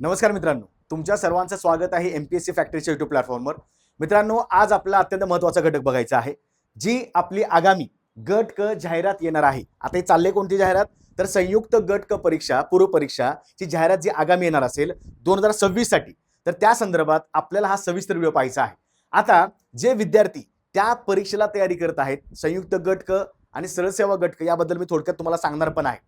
नमस्कार मित्रांनो, तुमच्या सर्वांचं स्वागत आहे एमपीएससी फॅक्टरीच्या युट्यूब प्लॅटफॉर्मवर. मित्रांनो, आज आपला अत्यंत महत्त्वाचा घटक बघायचा आहे, जी आपली आगामी गट क जाहिरात येणार आहे. आता हे चालले कोणती जाहिरात? तर संयुक्त गट क परीक्षा, पूर्व परीक्षाची जाहिरात जी आगामी येणार असेल 2026 साठी, तर त्या संदर्भात आपल्याला हा सविस्तर व्हिडिओ पाहायचा आहे. आता जे विद्यार्थी त्या परीक्षेला तयारी करत आहेत, संयुक्त गट क आणि सरळ सेवा गट क, याबद्दल मी थोडक्यात तुम्हाला सांगणार पण आहे.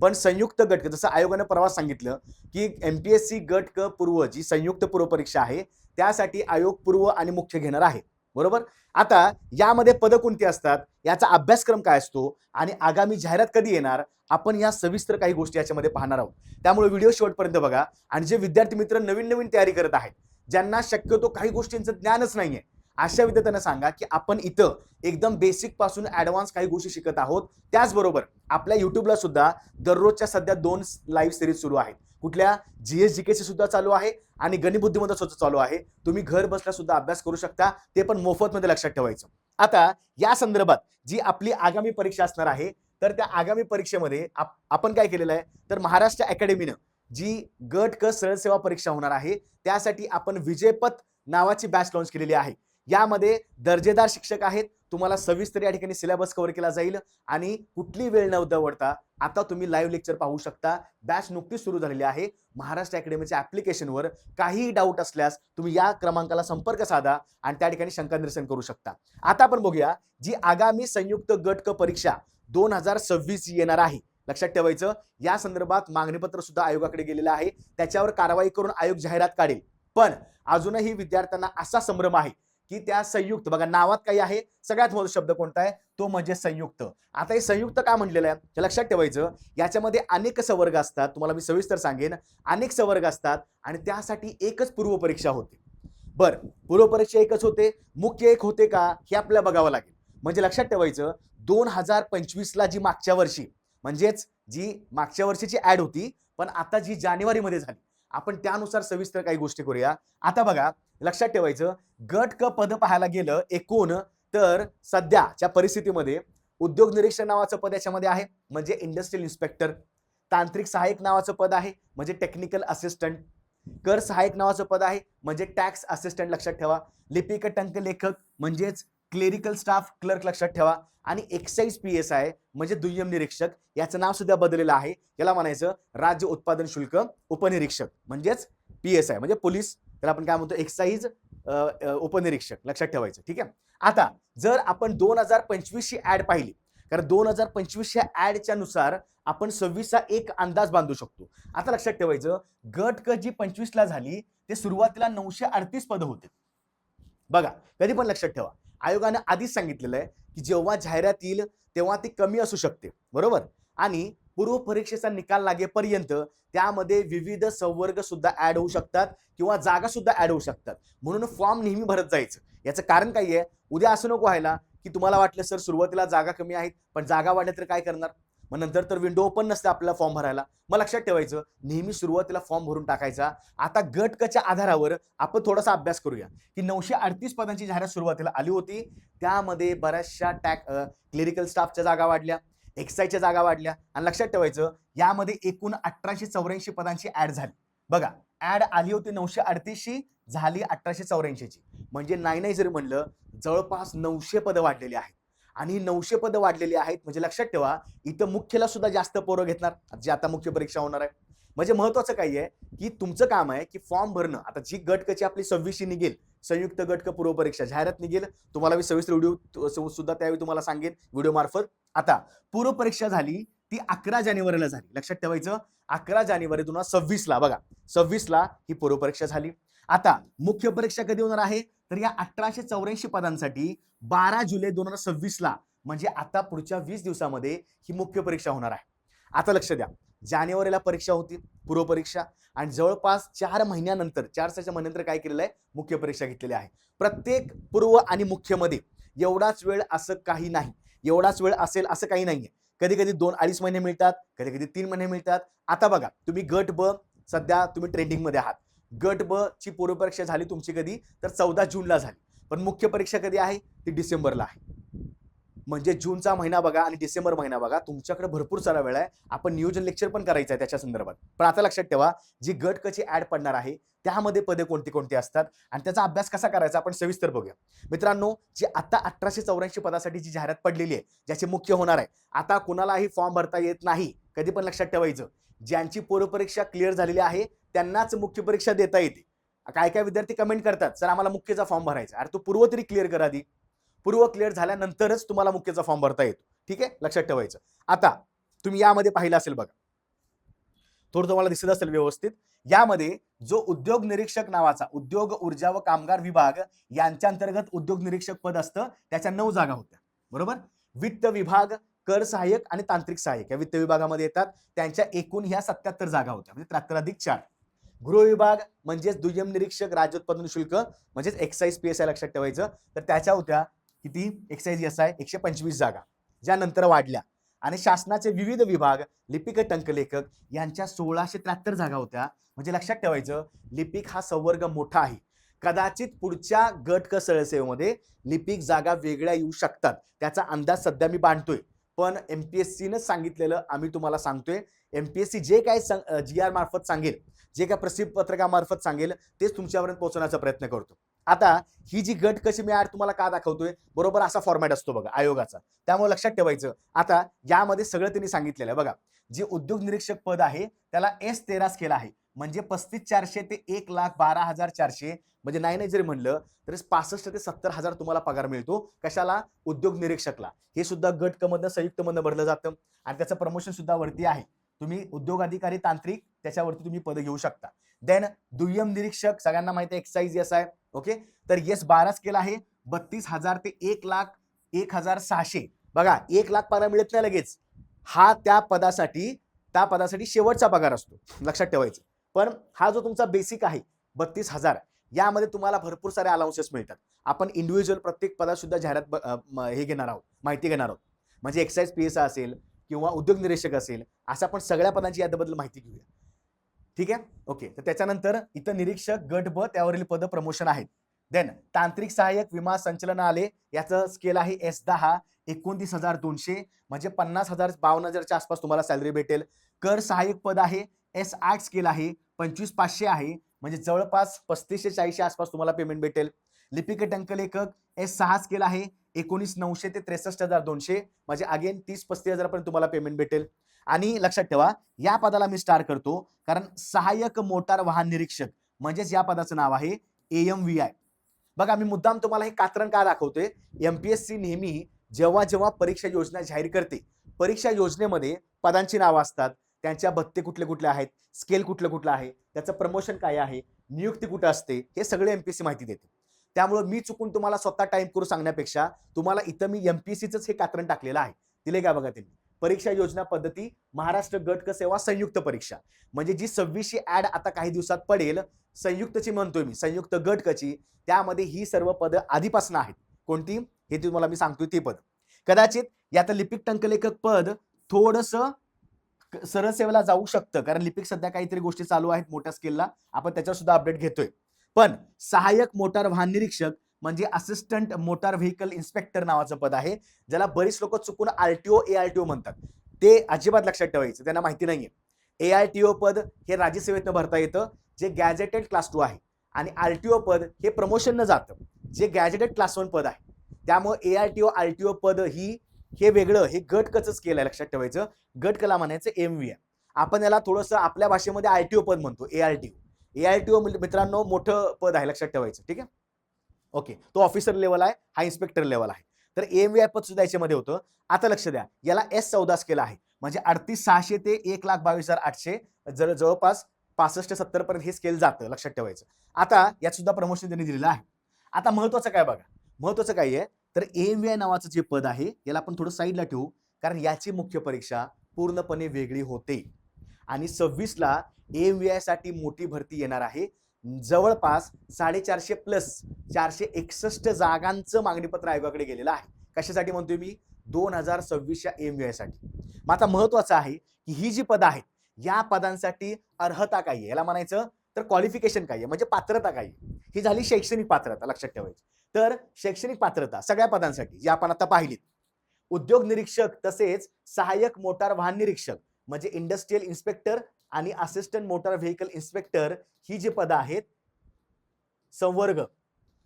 पण संयुक्त गट क, जसं आयोगाने परवा सांगितलं की एमपीएससी गट क पूर्व जी संयुक्त पूर्व परीक्षा आहे त्यासाठी आयोग पूर्व आणि मुख्य घेणार आहे, बरोबर. आता यामध्ये पद कोणती असतात, याचा अभ्यासक्रम काय असतो आणि आगामी जाहिरात कधी येणार, आपण या सविस्तर काही गोष्टी याच्यामध्ये पाहणार आहोत. त्यामुळे व्हिडिओ शेवटपर्यंत बघा. आणि जे विद्यार्थी मित्र नवीन नवीन तयारी करत आहेत, ज्यांना शक्यतो काही गोष्टींचं ज्ञानच नाहीये, अशा विद्यार्थ्यांना सांगा की आपण इथं एकदम बेसिक पासून ऍडव्हान्स काही गोष्टी शिकत आहोत. त्याचबरोबर आपल्या युट्यूबला सुद्धा दररोजच्या सध्या 2 लाईव्ह सिरीज सुरू आहेत. कुठल्या? जीएस जीकेची सुद्धा चालू आहे आणि गणित बुद्धिमत्ता सुद्धा चालू आहे. तुम्ही घर बसल्या सुद्धा अभ्यास करू शकता, ते पण मोफत मध्ये, लक्षात ठेवायचं. आता या संदर्भात जी आपली आगामी परीक्षा असणार आहे, तर त्या आगामी परीक्षेमध्ये आपण काय केलेलं आहे, तर महाराष्ट्र अकॅडमीनं जी गट क सरळ सेवा परीक्षा होणार आहे त्यासाठी आपण विजयपथ नावाची बॅच लॉन्च केलेली आहे. यामध्ये दर्जेदार शिक्षक आहेत. तुम्हाला सविस्तर या ठिकाणी सिलेबस कव्हर केला जाईल आणि कुठली वेळ न दवडता आता तुम्ही लाईव्ह लेक्चर पाहू शकता. बॅच नुकतीच सुरू झालेली आहे. महाराष्ट्र अकॅडमीच्या ऍप्लिकेशनवर काहीही डाऊट असल्यास तुम्ही या क्रमांकाला संपर्क साधा आणि त्या ठिकाणी शंका निरसन करू शकता. आता आपण बघूया जी आगामी संयुक्त गट क परीक्षा 2026 येणार आहे. लक्षात ठेवायचं, या संदर्भात मागणीपत्र सुद्धा आयोगाकडे गेलेलं आहे. त्याच्यावर कारवाई करून आयोग जाहिरात काढेल. पण अजूनही विद्यार्थ्यांना असा संभ्रम आहे की त्या संयुक्त, बघा नावात काही आहे, सगळ्यात मोठा शब्द कोणता आहे, तो म्हणजे संयुक्त. आता हे संयुक्त का म्हणलेलं आहे हे लक्षात ठेवायचं. याच्यामध्ये अनेक संवर्ग असतात, तुम्हाला मी सविस्तर सांगेन. अनेक संवर्ग असतात आणि त्यासाठी एकच पूर्व परीक्षा होते. बर, पूर्व परीक्षा एकच होते, मुख्य एक होते का, हे आपल्याला बघावं लागेल. म्हणजे लक्षात ठेवायचं, 2025 ला जी मागच्या वर्षी, म्हणजेच जी मागच्या वर्षीची ऍड होती, पण आता जी जानेवारीमध्ये झाली, आपण त्यानुसार सविस्तर काही गोष्टी करूया. आता बघा, लक्षात ठेवायचं, गट क पद पाहायला गेलं एकूण, तर सध्याच्या परिस्थितीमध्ये उद्योग निरीक्षक नावाचं पद याच्यामध्ये आहे, म्हणजे इंडस्ट्रियल इन्स्पेक्टर. तांत्रिक सहाय्यक नावाचं पद आहे, म्हणजे टेक्निकल असिस्टंट. कर सहाय्यक नावाचं पद आहे, म्हणजे टॅक्स असिस्टंट, लक्षात ठेवा. लिपिक टंक लेखक म्हणजेच क्लेरिकल स्टाफ क्लर्क, लक्षात ठेवा. आणि एक्साइज पीएसआय म्हणजे दुय्यम निरीक्षक, याचं नाव सुद्धा बदललेलं आहे. याला म्हणायचं राज्य उत्पादन शुल्क उपनिरीक्षक, म्हणजेच पीएसआय म्हणजे पोलीस, त्याला आपण काय म्हणतो, एक्साइज उपनिरीक्षक, लक्षात ठेवायचं. ठीक आहे. आता जर आपण 2025 ची ऍड पाहिली, कारण 2025 च्या ऍडच्या नुसार आपण 26 चा एक अंदाज बांधू शकतो. आता लक्षात ठेवायचं, गट क जी 25 ला झाली ते सुरुवातीला 938 पद होते. बघा, कधी पण लक्षात ठेवा, आयोगाने आधीच सांगितलेलं आहे की जेव्हा जाहिरात येईल तेव्हा ती कमी असू शकते, बरोबर. आणि पूर्व परीक्षेचा निकाल लागेपर्यंत त्यामध्ये विविध संवर्ग सुद्धा ऍड होऊ शकतात किंवा जागा सुद्धा ऍड होऊ शकतात. म्हणून फॉर्म नेहमी भरत जायचं. याचं कारण काय आहे, उद्या असं नको व्हायला की तुम्हाला वाटलं सर सुरुवातीला जागा कमी आहेत, पण जागा वाढल्या तर काय करणार, मग नंतर तर विंडो ओपन नसते आपल्याला फॉर्म भरायला. मग लक्षात ठेवायचं, नेहमी सुरुवातीला फॉर्म भरून टाकायचा. आता गट कच्या आधारावर आपण थोडासा अभ्यास करूया की 938 पदांची जाहिरात सुरुवातीला आली होती. त्यामध्ये बऱ्याचशा क्लिनिकल स्टाफच्या जागा वाढल्या, एक्साईजच्या जागा वाढल्या, आणि लक्षात ठेवायचं यामध्ये एकूण 1884 पदांची ऍड झाली. बघा, ऍड आली होती 938 ची, झाली 1884 ची, म्हणजे नाही जरी म्हणलं जवळपास 900 पद वाढलेली आहेत. आणि 900 पद वाढलेली आहेत म्हणजे लक्षात ठेवा, इथं मुख्यला सुद्धा जास्त पोरं घेणार, जे आता मुख्य परीक्षा होणार आहे. म्हणजे महत्वाचं काय आहे की तुमचं काम आहे की फॉर्म भरणं. आता जी गट कची आपली 26 निघेल, संयुक्त गट क पूर्व परीक्षा जाहिरात निघेल, तुम्हाला मी सविस्तर व्हिडिओ सुद्धा त्यावेळी तुम्हाला सांगेन व्हिडिओ मार्फत. आता पूर्व परीक्षा झाली ती 11 जानेवारीला झाली, लक्षात ठेवायचं. 11 जानेवारी 2026 ला, बघा 26 ला ही पूर्व परीक्षा झाली. आता मुख्य परीक्षा कधी होणार आहे, तर या 1884 पदांसाठी 12 जुलै 2026 ला, म्हणजे आता पुढच्या 20 दिवसामध्ये ही मुख्य परीक्षा होणार आहे. आता लक्ष द्या, जानेवारीला परीक्षा होती पूर्व परीक्षा, आणि जवळपास 4 महिन्यानंतर 4-6 महिन्यानंतर काय केलेलं आहे, मुख्य परीक्षा घेतलेली आहे. प्रत्येक पूर्व आणि मुख्यमध्ये एवढाच वेळ असं काही नाही, एवढाच वेळ असेल असं काही नाहीये. कधी कधी 2-2.5 महिने मिळतात, कधी कधी 3 महिने मिळतात. आता बघा, तुम्ही गट ब सध्या तुम्ही ट्रेंडिंग मध्ये आहात. गट ब ची पूर्व परीक्षा झाली तुमची कधी, तर 14 जूनला झाली. पण मुख्य परीक्षा कधी आहे, ती डिसेंबरला आहे. म्हणजे जूनचा महिना बघा आणि डिसेंबर महिना बघा, तुमच्याकडे भरपूर सारा वेळ आहे. आपण नियोजन लेक्चर पण करायचं आहे त्याच्या संदर्भात. पण आता लक्षात ठेवा, जी गट क ची ऍड पडणार आहे त्यामध्ये पदे कोणती कोणती असतात आणि त्याचा अभ्यास कसा करायचा आपण सविस्तर बघूया. मित्रांनो, जी आता 1884 पदासाठी जी जाहिरात पडलेली आहे, ज्याचे मुख्य होणार आहे, आता कुणालाही फॉर्म भरता येत नाही. कधी पण लक्षात ठेवायचं, ज्यांची पूर्वपरीक्षा क्लिअर झालेली आहे त्यांनाच मुख्य परीक्षा देता येते. काय काय विद्यार्थी कमेंट करतात, सर आम्हाला मुख्यचा फॉर्म भरायचा. अरे तू पूर्व तरी क्लिअर कर आधी. पूर्व क्लिअर झाल्यानंतरच तुम्हाला मुख्यचा फॉर्म भरता येतो. ठीक आहे, लक्षात ठेवायचं. आता तुम्ही यामध्ये पाहिलं असेल बघा, थोडं तुम्हाला दिसत असेल व्यवस्थित. यामध्ये जो उद्योग निरीक्षक नावाचा उद्योग, ऊर्जा व कामगार विभाग यांच्या अंतर्गत उद्योग निरीक्षक पद असतं, त्याच्या 9 जागा होत्या. बरोबर. वित्त विभाग, कर सहाय्यक आणि तांत्रिक सहाय्यक या वित्त विभागामध्ये येतात. त्यांच्या एकूण ह्या 77 जागा होत्या, म्हणजे 73 अधिक 4. गृह विभाग म्हणजेच दुय्यम निरीक्षक राज्य उत्पादन शुल्क म्हणजेच एक्साईज PSI लक्षात ठेवायचं. तर त्याच्या होत्या किती, एक्साईज SI 125 जागा, ज्या नंतर वाढल्या. आणि शासनाचे विविध विभाग, लिपिक, टंकलेखक यांच्या 1673 जागा होत्या. म्हणजे लक्षात ठेवायचं, लिपिक हा संवर्ग मोठा आहे. कदाचित पुढच्या गट क सरळसेवेमध्ये लिपिक जागा वेगळ्या येऊ शकतात, त्याचा अंदाज सध्या मी बांधतोय. पण MPSCनं सांगितलेलं आम्ही तुम्हाला सांगतोय. MPSC जे काय GR मार्फत सांगेल, जे काय प्रसिद्ध पत्रकामार्फत सांगेल, तेच तुमच्यापर्यंत पोहोचवण्याचा प्रयत्न करतो. आता ही जी गट कशी मी ऍड तुम्हाला का दाखवतोय, बरोबर असा फॉर्मॅट असतो बघा आयोगाचा. त्यामुळे लक्षात ठेवायचं. आता यामध्ये सगळं त्यांनी सांगितलेलं आहे बघा. जे उद्योग निरीक्षक पद आहे त्याला S13 स्केल आहे, म्हणजे 35,400 ते 1,12,400, म्हणजे नाही जरी म्हणलं तरी 65 ते 70,000 तुम्हाला पगार मिळतो. कशाला, उद्योग निरीक्षकला. हे सुद्धा गट क मधनं संयुक्त मधनं भरलं जातं आणि त्याचं प्रमोशन सुद्धा वरती आहे. तुम्ही उद्योग अधिकारी, तांत्रिक त्याच्यावरती तुम्ही पद घेऊ शकता. देन दुय्यम निरीक्षक सगळ्यांना माहिती आहे, एक्साईज SI. ओके, तर S12 स्केल आहे, 32,000 ते 1,01,600. बघा, 1,00,000 पगार मिळत नाही लगेच. हा त्या पदासाठी शेवटचा पगार असतो, लक्षात ठेवायचं. पण हा जो तुमचा बेसिक आहे 32,000, यामध्ये तुम्हाला भरपूर सारे अलाउन्सेस मिळतात. आपण इंडिव्हिज्युअल प्रत्येक पदात सुद्धा जाहिरात हे घेणार आहोत, माहिती घेणार आहोत. म्हणजे एक्साईज PSI असेल किंवा उद्योग निरीक्षक असेल, असं आपण सगळ्या पदांची याबद्दल माहिती घेऊया. ठीक आहे, ओके. तर त्याच्यानंतर इथं निरीक्षक गट ब त्यावरील पद प्रमोशन आहेत. देन तांत्रिक सहाय्यक विमा संचलनालय याचं स्केल आहे S10, 29,200, म्हणजे 50,000 52,000च्या आसपास तुम्हाला सॅलरी भेटेल. कर सहाय्यक पद आहे, S8 स्केल आहे, 25,500 आहे, म्हणजे जवळपास 3540 आसपास तुम्हाला पेमेंट भेटेल. लिपिक टंकलेखक S6 स्केल आहे, 19,900 ते 63,200, म्हणजे अगेन 30-35,000 पर्यंत तुम्हाला पेमेंट भेटेल. आणि लक्षात ठेवा, या पदाला मी स्टार करतो कारण सहाय्यक मोटार वाहन निरीक्षक म्हणजेच या पदाचं नाव आहे AMVI. बघा, मी मुद्दाम तुम्हाला हे कात्रण का दाखवतोय. MPSC नेहमी जेव्हा जेव्हा परीक्षा योजना जाहीर करते, परीक्षा योजनेमध्ये पदांची नावं असतात, त्यांच्या भत्ते कुठले कुठले आहेत, स्केल कुठलं कुठलं आहे, त्याचं प्रमोशन काय आहे, नियुक्ती कुठं असते, हे सगळे MPSC माहिती देते. त्यामुळे मी चुकून तुम्हाला स्वतः टाइम करून सांगण्यापेक्षा तुम्हाला इथं मी MPSCच हे कात्रण टाकलेलं आहे. दिले का बघा त्यांनी. परीक्षा योजना पद्धती महाराष्ट्र गट क सेवा संयुक्त परीक्षा, म्हणजे जी 26ची ऍड आता काही दिवसात पडेल, संयुक्तची म्हणतोय मी, संयुक्त गट कची, त्यामध्ये ही सर्व पद आधीपासून आहेत. कोणती, हे तुम्हाला मी सांगतोय ती पद. कदाचित यात लिपिक टंकलेखक पद थोडस सरळ सेवेला जाऊ शकतं, कारण लिपिक सध्या काहीतरी गोष्टी चालू आहेत मोठ्या स्केलला, आपण त्याच्यावर सुद्धा अपडेट घेतोय. पण सहाय्यक मोटार वाहन निरीक्षक म्हणजे असिस्टंट मोटार व्हेकल इन्स्पेक्टर नावाचं पद आहे, ज्याला बरीच लोक चुकून RTO ARTO म्हणतात. ते अजिबात लक्षात ठेवायचं, त्यांना माहिती नाहीये. ARTO पद हे राज्यसेवेतनं भरता येतं, जे गॅजेटेड क्लास 2 आहे, आणि RTO पद हे प्रमोशननं जातं, जे गॅजेटेड क्लास 1 पद आहे. त्यामुळे ARTO RTO पद हे वेगळं, हे गट कच स्केल आहे, लक्षात ठेवायचं. गट कला म्हणायचं MVI. आपण याला थोडंसं आपल्या भाषेमध्ये RTO पद म्हणतो, ARTO मित्रांनो मोठं पद आहे, लक्षात ठेवायचं. ठीक आहे, ओके. तो ऑफिसर लेवल आहे, हा इन्स्पेक्टर लेवल आहे. तर AMVI पद सुद्धा याच्यामध्ये होतं. आता लक्ष द्या, याला S14 स्केल आहे, म्हणजे 38,600 ते 1,22,800, जवळपास 65-70 पर्यंत हे स्केल जातं, लक्षात ठेवायचं. आता यात सुद्धा प्रमोशन त्यांनी दिलेलं आहे. आता महत्वाचं काय बघा, महत्वाचं काय आहे, तर AMVI नावाचं जे पद आहे याला आपण थोडं साईडला ठेवू, कारण याची मुख्य परीक्षा पूर्णपणे वेगळी होते. आणि 26ला AMVI साठी मोठी भरती येणार आहे. जवळपास 450 प्लस 461 जागांचं मागणीपत्र आयोगाकडे गेलेलं आहे. कशासाठी म्हणतोय मी, 2026च्या AMVI साठी. मग आता महत्वाचं आहे की ही जी पद आहेत, या पदांसाठी अर्हता काय आहे, याला म्हणायचं तर क्वालिफिकेशन काय आहे, म्हणजे पात्रता काय आहे. ही झाली शैक्षणिक पात्रता, लक्षात ठेवायची. तर शैक्षणिक पात्रता सगळ्या पदांसाठी जी आपण आता पाहिलीत, उद्योग निरीक्षक तसेच सहाय्यक मोटार वाहन निरीक्षक म्हणजे इंडस्ट्रियल इन्स्पेक्टर आणि असिस्टंट मोटार व्हेकल इन्स्पेक्टर ही जी पदं आहेत संवर्ग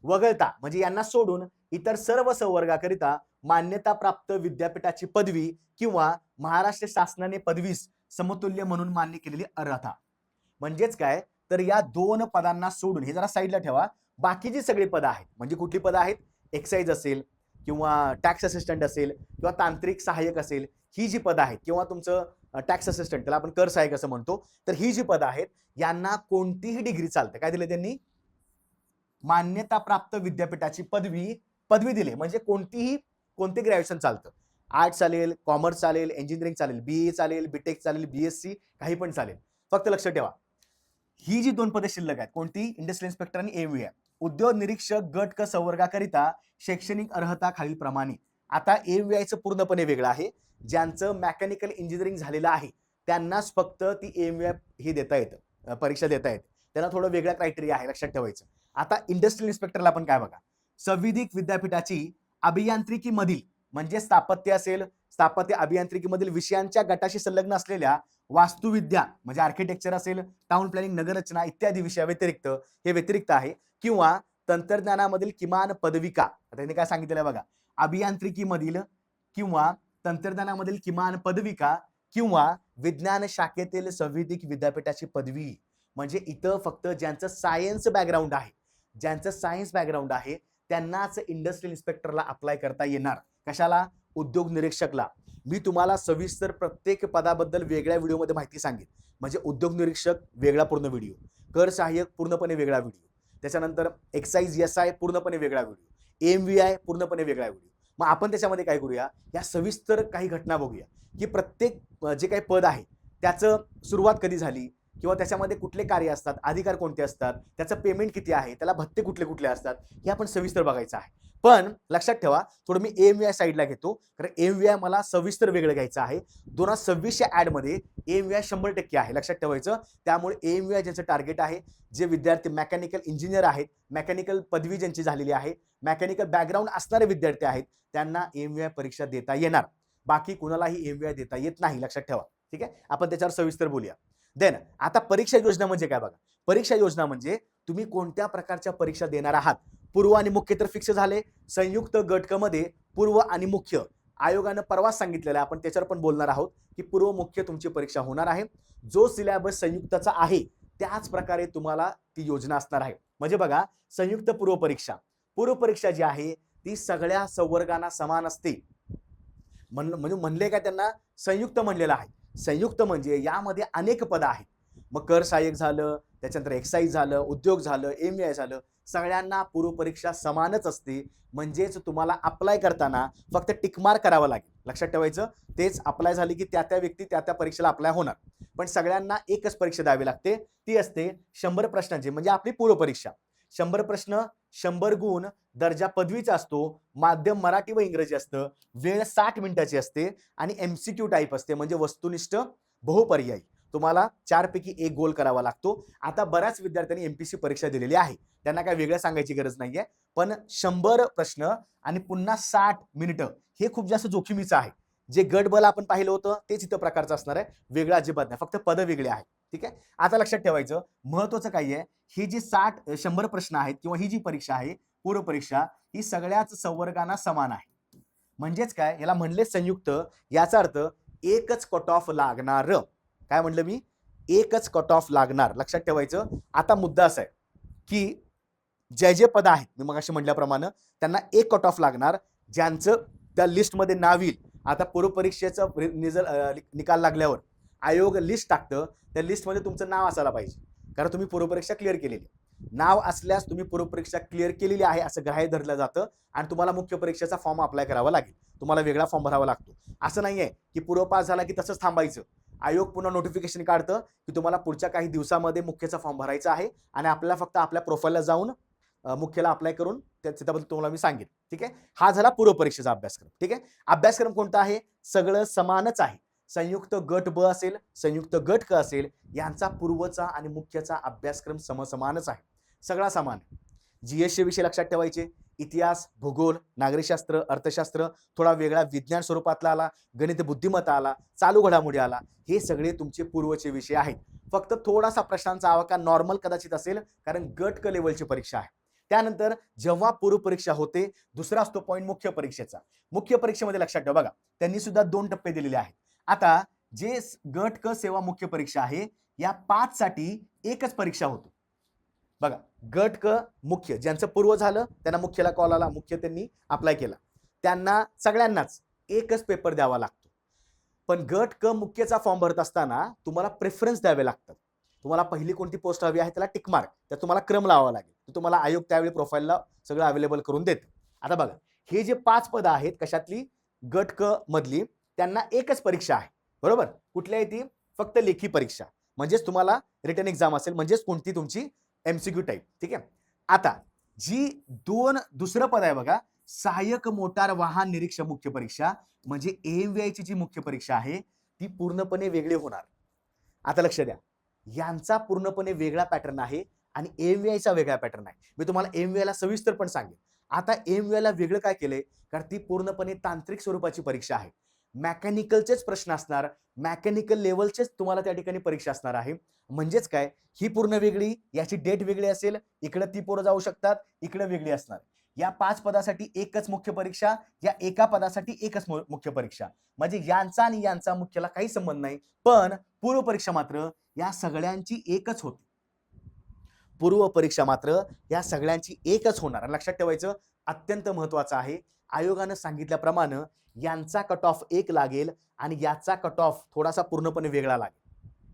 वगळता म्हणजे यांना सोडून इतर सर्व संवर्गाकरिता मान्यताप्राप्त विद्यापीठाची पदवी किंवा महाराष्ट्र शासनाने पदवीस समतुल्य म्हणून मान्य केलेली अर्हता. म्हणजेच काय तर या 2 पदांना सोडून हे जरा साईडला ठेवा. बाकीची सगळी पदं आहेत म्हणजे कुठली पदं आहेत एक्साइज असेल किंवा टॅक्स असिस्टंट असेल किंवा तांत्रिक सहाय्यक असेल ही जी पदं आहेत किंवा तुमचं टॅक्स असिस्टंट त्याला आपण कर सहाय्यक असं म्हणतो. तर ही जी पदं आहेत यांना कोणतीही डिग्री चालते. काय दिले त्यांनी मान्यताप्राप्त विद्यापीठाची पदवी दिली म्हणजे कोणते ग्रॅज्युएशन चालतं. आर्ट्स चालेल कॉमर्स चालेल इंजिनिअरिंग चालेल बीए चालेल बीटेक चालेल बीएससी काही पण चालेल. फक्त लक्ष ठेवा ही जी 2 पदे शिल्लक आहेत कोणती इंडस्ट्रियल इन्स्पेक्टर आणि एमव्हीआय. उद्योग निरीक्षक गट क संवर्गाकरिता शैक्षणिक अर्हता खालील प्रमाणे. आता एमव्हीआयचं पूर्णपणे वेगळं आहे. ज्यांचं मेकॅनिकल इंजिनिअरिंग झालेलं आहे त्यांनाच फक्त ती एमव्हीआय हे देता येतं परीक्षा देता येते. त्यांना थोडं वेगळा क्रायटेरिया आहे लक्षात ठेवायचं. आता इंडस्ट्रियल इन्स्पेक्टरला आपण काय बघा संविधिक विद्यापीठाची अभियांत्रिकीमधील म्हणजे स्थापत्य असेल स्थापत्य अभियांत्रिकीमधील विषयांच्या गटाशी संलग्न असलेल्या वास्तुविद्या म्हणजे आर्किटेक्चर असेल टाउन प्लॅनिंग नगररचना इत्यादी विषया व्यतिरिक्त आहे किंवा तंत्रज्ञानामधील किमान पदविका. आता त्यांनी काय सांगितलेलं बघा अभियांत्रिकीमधील किंवा तंत्रज्ञानामधील किमान पदविका किंवा विज्ञान शाखेतील संविधिक विद्यापीठाची पदवी. म्हणजे इथं फक्त ज्यांचं सायन्स बॅकग्राऊंड आहे त्यांनाच इंडस्ट्रियल इन्स्पेक्टरला अप्लाय करता येणार. कशाला उद्योग निरीक्षकला. मी तुम्हाला सविस्तर प्रत्येक पदाबद्दल वेगळ्या व्हिडिओमध्ये माहिती सांगेन. म्हणजे उद्योग निरीक्षक वेगळा पूर्ण व्हिडिओ कर सहाय्यक पूर्णपणे वेगळा व्हिडिओ त्याच्यानंतर एक्साइज एसआय पूर्णपणे वेगळा व्हिडिओ एमव्हीआय पूर्णपणे वेगळा व्हिडिओ. मग आपण त्याच्यामध्ये काय करूया या सविस्तर काही घटना बघूया की प्रत्येक जे काही पद आहे त्याचं सुरुवात कधी झाली किंवा त्याच्यामध्ये कुठले कार्य असतात अधिकार कोणते असतात त्याचं पेमेंट किती आहे त्याला भत्ते कुठले कुठले असतात हे आपण सविस्तर बघायचं आहे. पण लक्षात ठेवा थोडं मी एमव्हीआय साईडला घेतो कारण एमव्हीआय मला सविस्तर वेगळं घ्यायचं आहे. 2026च्या ऍडमध्ये एमव्हीआय 100% आहे लक्षात ठेवायचं. त्यामुळे एमव्हीआय ज्यांचं टार्गेट आहे जे विद्यार्थी मेकॅनिकल इंजिनियर आहेत मेकॅनिकल पदवी ज्यांची झालेली आहे मेकॅनिकल बॅकग्राऊंड असणारे विद्यार्थी आहेत त्यांना एमव्हीआय परीक्षा देता येणार. बाकी कुणालाही एमव्हीआय देता येत नाही लक्षात ठेवा. ठीक आहे आपण त्याच्यावर सविस्तर बोलूया. देन आता परीक्षा योजना म्हणजे काय बघा परीक्षा योजना म्हणजे तुम्ही कोणत्या प्रकारच्या परीक्षा देणार आहात. पूर्व आणि मुख्य तर फिक्स झाले. संयुक्त गट क मध्ये पूर्व आणि मुख्य आयोगानं परवा सांगितलेलं आहे आपण त्याच्यावर पण बोलणार आहोत की पूर्व मुख्य तुमची परीक्षा होणार आहे. जो सिलेबस संयुक्तचा आहे त्याच प्रकारे तुम्हाला ती योजना असणार आहे. म्हणजे बघा संयुक्त पूर्व परीक्षा जी आहे ती सगळ्या संवर्गांना समान असते. म्हणजे म्हणले काय त्यांना संयुक्त म्हणलेलं आहे. संयुक्त म्हणजे यामध्ये अनेक पदं आहेत. मग कर सहाय्यक झालं त्याच्यानंतर एक्साइज झालं उद्योग झालं एमव्हीआय झालं सगळ्यांना पूर्व परीक्षा समानच असते. म्हणजेच तुम्हाला अप्लाय करताना फक्त टिकमार्क करावं लागेल लक्षात ठेवायचं. तेच अप्लाय झाली की त्या व्यक्ती त्या परीक्षेला अप्लाय होणार. पण सगळ्यांना एकच परीक्षा द्यावी लागते ती असते 100 प्रश्नांची म्हणजे आपली पूर्व परीक्षा. 100 प्रश्न 100 गुण दर्जा पदवीचा असतो. माध्यम मराठी व इंग्रजी असतं. वेळ 60 मिनिटाची असते आणि एमसीक्यू टाईप असते म्हणजे वस्तुनिष्ठ बहुपर्यायी. तुम्हाला 4 पैकी 1 गोल करावा लागतो. आता बऱ्याच विद्यार्थ्यांनी एमपीसी परीक्षा दिलेली आहे त्यांना काय वेगळं सांगायची गरज नाहीये. पण 100 प्रश्न आणि पुन्हा 60 मिनिटं हे खूप जास्त जोखमीचं आहे. जे गट बल आपण पाहिलं होतं तेच इथं प्रकारचं असणार आहे. वेगळं अजिबात नाही फक्त पदं वेगळे आहेत. ठीक आहे आता लक्षात ठेवायचं महत्वाचं काय आहे ही जी 100 प्रश्न आहेत किंवा ही जी परीक्षा आहे पूर्व परीक्षा ही सगळ्याच संवर्गांना समान आहे. म्हणजेच काय याला म्हणले संयुक्त याचा अर्थ एकच कट ऑफ लागणार. काय म्हणलं मी एकच कट ऑफ लागणार लक्षात ठेवायचं. आता मुद्दा असा आहे की जे पद आहेत मी मगाशी म्हटल्याप्रमाणे त्यांना एक कट ऑफ लागणार ज्यांचं त्या लिस्टमध्ये नाव येईल. आता पूर्व परीक्षेचा निकाल लागल्यावर आयोग लिस्ट टाकतं त्या लिस्टमध्ये तुमचं नाव असायला पाहिजे कारण तुम्ही पूर्व परीक्षा क्लिअर केलेली. नाव असल्यास तुम्ही पूर्व परीक्षा क्लिअर केलेली आहे असं ग्राह्य धरलं जातं आणि तुम्हाला मुख्य परीक्षेचा फॉर्म अप्लाय करावा लागेल. तुम्हाला वेगळा फॉर्म भरावा लागतो. असं नाहीये की पूर्व पास झाला की तसंच थांबायचं. आयोग पुन्हा नोटिफिकेशन काढतं की तुम्हाला पुढच्या काही दिवसामध्ये मुख्यचा फॉर्म भरायचा आहे आणि आपल्याला फक्त आपल्या प्रोफाईलला जाऊन मुख्यला अप्लाय करून त्याच्याबद्दल तुम्हाला मी सांगेन. ठीक आहे हा झाला पूर्व परीक्षेचा अभ्यासक्रम. ठीक आहे अभ्यासक्रम कोणता आहे सगळं समानच आहे. संयुक्त गट ब असेल संयुक्त गट क असेल यांचा पूर्वचा आणि मुख्यचा अभ्यासक्रम समसमानच आहे. सगळा समान. जीएसचे विषय लक्षात ठेवायचे इतिहास, भूगोल, नागरिकशास्त्र, अर्थशास्त्र, थोडा वेगळा विज्ञान स्वरूपातला आला, गणित बुद्धिमत्ता आला, चालू घडामोडी आला, हे सगळे तुमचे पूर्वचे विषय आहेत. फक्त थोडासा प्रश्नांचा आवाका नॉर्मल कदाचित असेल, कारण गट क लेवलची परीक्षा आहे. त्यानंतर जेव्हा पूर्व परीक्षा होते, दुसरा असतो पॉईंट मुख्य परीक्षेचा. मुख्य परीक्षेमध्ये लक्षात ठेवा बघा, त्यांनी सुद्धा 2 टप्पे दिलेले आहेत. आता जे गट क सेवा मुख्य परीक्षा आहे, या 5 साठी एकच परीक्षा होतो. बघा, गट क मुख्य ज्यांचं पूर्व झालं त्यांना मुख्यला कॉल आला, मुख्य त्यांनी अप्लाय केला, त्यांना सगळ्यांनाच एकच पेपर द्यावा लागतो. पण गट क मुख्यचा फॉर्म भरत असताना तुम्हाला प्रेफरन्स द्यावे लागतात. तुम्हाला पहिली कोणती पोस्ट हवी आहे त्याला टिक मार्क, तर तुम्हाला क्रम लावावा लागेल. तर तुम्हाला आयोग त्यावेळी प्रोफाईलला सगळं अवेलेबल करून देते. आता बघा, हे जे 5 पदं आहेत कशातली, गट क मधली, त्यांना एकच परीक्षा आहे. बरोबर, कुठली आहे ती? फक्त लेखी परीक्षा, म्हणजेच तुम्हाला रिटन एक्झाम असेल, म्हणजेच कोणती तुमची एमसीक्यू टाईप. ठीक आहे. आता जी दुसरं पद आहे बघा, सहाय्यक मोटार वाहन निरीक्षक मुख्य परीक्षा, म्हणजे एएमव्हीआयची जी मुख्य परीक्षा आहे ती पूर्णपणे वेगळी होणार. आता लक्ष द्या, यांचा पूर्णपणे वेगळा पॅटर्न आहे आणि एएमव्हीआयचा वेगळा पॅटर्न आहे. मी तुम्हाला एएमव्हीआयला सविस्तर पण सांगेन. आता एएमव्हीआयला वेगळं काय केलंय, कारण ती पूर्णपणे तांत्रिक स्वरूपाची परीक्षा आहे. मेकॅनिकलचेच प्रश्न असणार, मेकॅनिकल लेवलचेच तुम्हाला त्या ठिकाणी परीक्षा असणार आहे. म्हणजेच काय, ही पूर्ण वेगळी, याची डेट वेगळी असेल, इकडे ती पोरं जाऊ शकतात, इकडे वेगळी असणार. या 5 पदासाठी एकच मुख्य परीक्षा, या एका पदासाठी एकच मुख्य परीक्षा, म्हणजे यांचा आणि यांचा मुख्यला काही संबंध नाही. पण पूर्व परीक्षा मात्र या सगळ्यांची एकच होती. पूर्व परीक्षा मात्र या सगळ्यांची एकच होणार. लक्षात ठेवायचं, अत्यंत महत्वाचं आहे. आयोगानं सांगितल्याप्रमाणे यांचा कट ऑफ 1 लागेल आणि याचा कट ऑफ थोडासा पूर्णपणे वेगळा लागेल.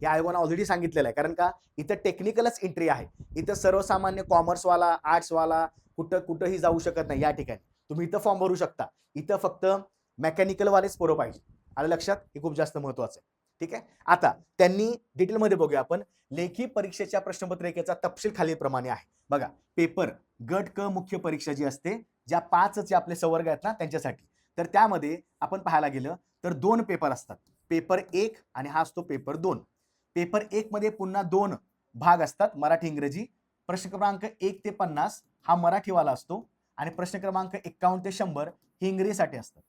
हे आयोगानं ऑलरेडी सांगितलेलं आहे. कारण का, इथं टेक्निकलच एंट्री आहे. इथं सर्वसामान्य कॉमर्सवाला, आर्ट्सवाला कुठंही जाऊ शकत नाही. या ठिकाणी तुम्ही इथं फॉर्म भरू शकता. इथं फक्त मेकॅनिकलवालेच पोरं पाहिजे. आलं लक्षात? हे खूप जास्त महत्वाचं आहे. ठीक आहे. आता त्यांनी डिटेलमध्ये बघूया आपण. लेखी परीक्षेच्या प्रश्नपत्रिकेचा तपशील खालीलप्रमाणे आहे. बघा, पेपर गट क मुख्य परीक्षा जी असते, ज्या 5 जे आपले संवर्ग आहेत ना त्यांच्यासाठी, तर त्यामध्ये आपण पाहायला गेलं तर 2 पेपर असतात. पेपर 1 आणि हा असतो पेपर 2. पेपर 1 मध्ये पुन्हा 2 भाग असतात, मराठी इंग्रजी. प्रश्न क्रमांक 1 ते 50 हा मराठीवाला असतो आणि प्रश्न क्रमांक 51 ते 100 हे इंग्रजीसाठी असतात.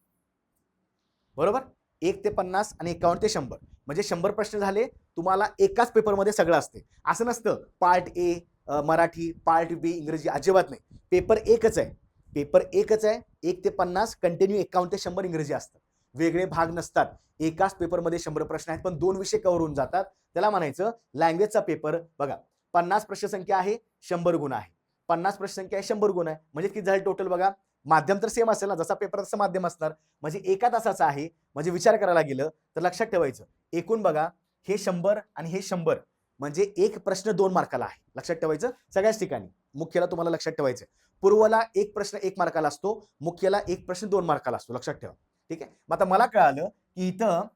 बरोबर, 1 ते 50 आणि 51 ते 100 म्हणजे 100 प्रश्न झाले. तुम्हाला एकाच पेपरमध्ये सगळं असते. असं नसतं पार्ट ए मराठी, पार्ट बी इंग्रजी, अजिबात नाही. पेपर एकच आहे. पेपर एकच आहे. 1 ते 50 कंटिन्यू, 51 ते 100 इंग्रजी असतात. वेगळे भाग नसतात. एकाच पेपरमध्ये 100 प्रश्न आहेत, पण 2 विषय कव्हर होऊन जातात. त्याला म्हणायचं लँग्वेजचा पेपर. बघा, 50 प्रश्न संख्या आहे, 100 गुण आहे. 50 प्रश्न संख्या आहे, 100 गुण आहे. म्हणजे किती झाले टोटल बघा. माध्यम तर सेम असेल ना, जसा पेपर तसं माध्यम असणार. म्हणजे एका तासाचा आहे. म्हणजे विचार करायला गेलं तर लक्षात ठेवायचं, एकूण बघा, हे 100 आणि हे 100 म्हणजे एक प्रश्न 2 मार्काला आहे. लक्षात ठेवायचं सगळ्याच ठिकाणी. मुख्यला तुम्हाला लक्षात ठेवायचं, पूर्वला एक प्रश्न 1 मार्काला असतो, मुख्यला एक प्रश्न 2 मार्काला असतो. लक्षात ठेवा. ठीक आहे. मग आता मला कळालं की इथं